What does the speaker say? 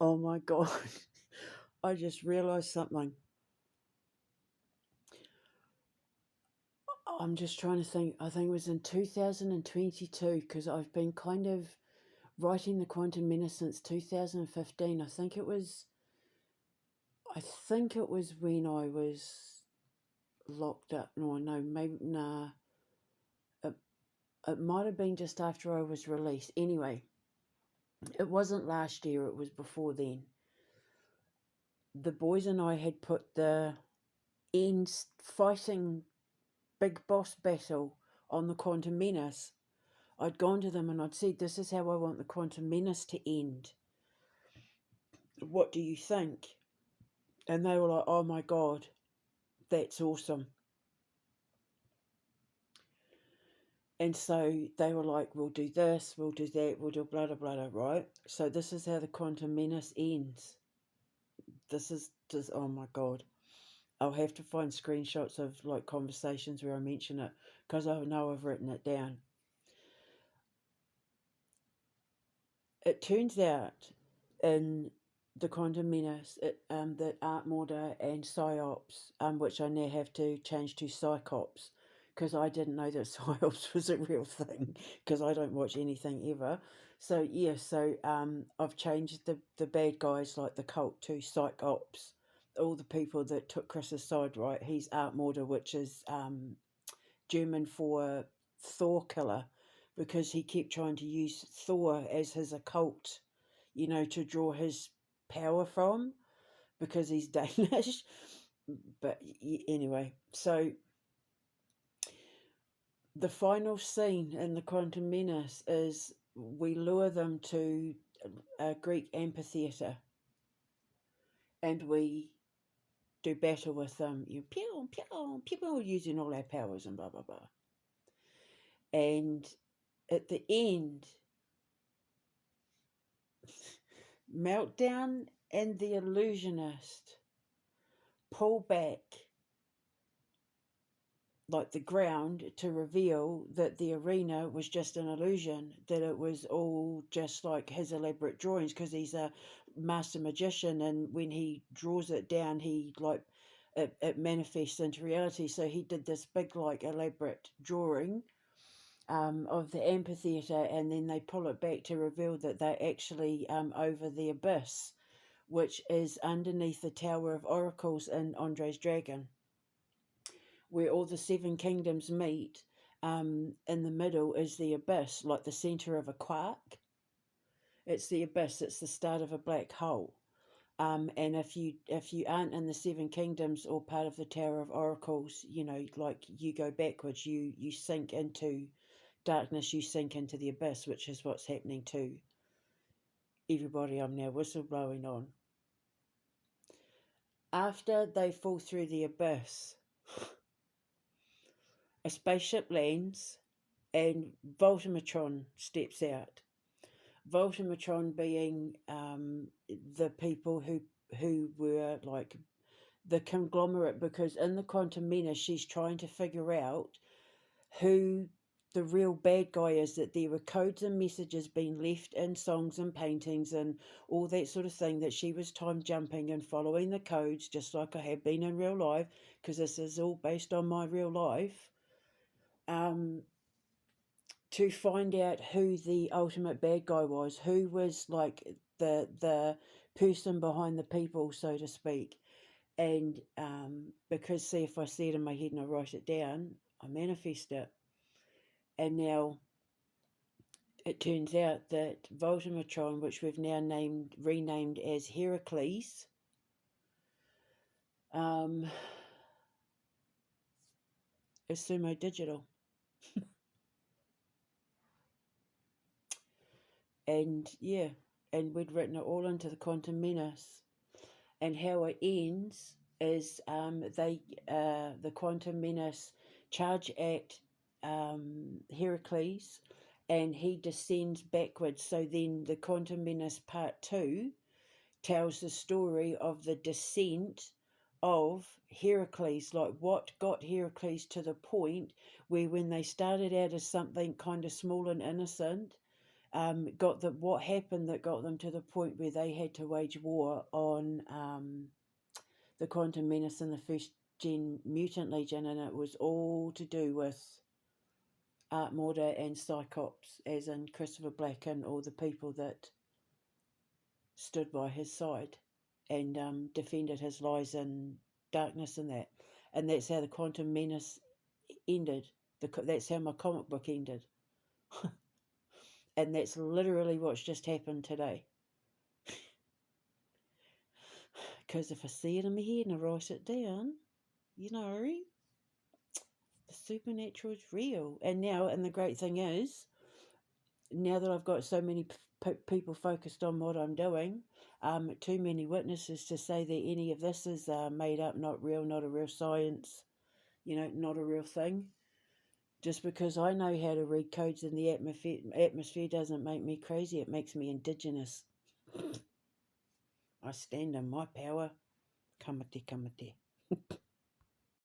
Oh my God. I just realised something. I'm just trying to think. I think it was in 2022 because I've been kind of writing the Quantum Menace since 2015. I think it was when I was locked up. No, maybe nah. It, it might have been just after I was released. Anyway, it wasn't last year. It was before then. The boys and I had put the end fighting big boss battle on the Quantum Menace. I'd gone to them and I'd said, "This is how I want the Quantum Menace to end. What do you think?" And they were like, "Oh my God, that's awesome." And so they were like, "We'll do this, we'll do that, we'll do blah, blah, blah," right? So this is how the Quantum Menace ends. This is just, oh my God. I'll have to find screenshots of like conversations where I mention it because I know I've written it down. It turns out in the Quantum Menace that Art Mortar and Psyops, which I now have to change to Psychops, because I didn't know that Psyops was a real thing, because I don't watch anything ever. So yeah, I've changed the bad guys like the cult to Psychops. All the people that took Chris's side, right? He's Art Mortar, which is German for Thor killer, because he kept trying to use Thor as his occult, to draw his power from because he's Danish. But anyway, so the final scene in the Quantum Menace is we lure them to a Greek amphitheatre and we do battle with them. You pew pew people using all our powers and blah blah blah. And at the end, Meltdown and the Illusionist pull back like the ground to reveal that the arena was just an illusion, that it was all just like his elaborate drawings, because he's a master magician, and when he draws it down, he like it manifests into reality. So he did this big like elaborate drawing of the amphitheatre, and then they pull it back to reveal that they're actually over the abyss, which is underneath the Tower of Oracles in Andre's Dragon, where all the seven kingdoms meet. In the middle is the abyss, like the center of a quark. It's the abyss. It's the start of a black hole. And if you aren't in the seven kingdoms or part of the Tower of Oracles, like you go backwards. You sink into darkness. You sink into the abyss, which is what's happening to everybody I'm now whistleblowing on. After they fall through the abyss, a spaceship lands and Voltimatron steps out. Voltimatron being the people who were like the conglomerate, because in the Quantum Menace she's trying to figure out who the real bad guy is, that there were codes and messages being left in songs and paintings and all that sort of thing, that she was time jumping and following the codes just like I have been in real life, because this is all based on my real life, to find out who the ultimate bad guy was, who was like the person behind the people, so to speak. And because, see, if I see it in my head and I write it down, I manifest it. And now it turns out that Voltimatron, which we've now renamed as Heracles, is Sumo Digital. And yeah, and we'd written it all into the Quantum Menace. And how it ends is the Quantum Menace charge at Heracles, and he descends backwards. So then the Quantum Menace Part 2 tells the story of the descent of Heracles, like what got Heracles to the point where, when they started out as something kind of small and innocent, got the what happened that got them to the point where they had to wage war on the Quantum Menace and the first gen Mutant Legion, and it was all to do with Art Morta and Cyclops, as in Christopher Black and all the people that stood by his side and defended his lies and darkness and that. And that's how the Quantum Menace ended. That's how my comic book ended. And that's literally what's just happened today. Because if I see it in my head and I write it down, you know, the supernatural is real. And now, and the great thing is, now that I've got so many people focused on what I'm doing, too many witnesses to say that any of this is made up, not real, not a real science, you know, not a real thing. Just because I know how to read codes in the atmosphere doesn't make me crazy. It makes me indigenous. I stand in my power. Kamate, kamate.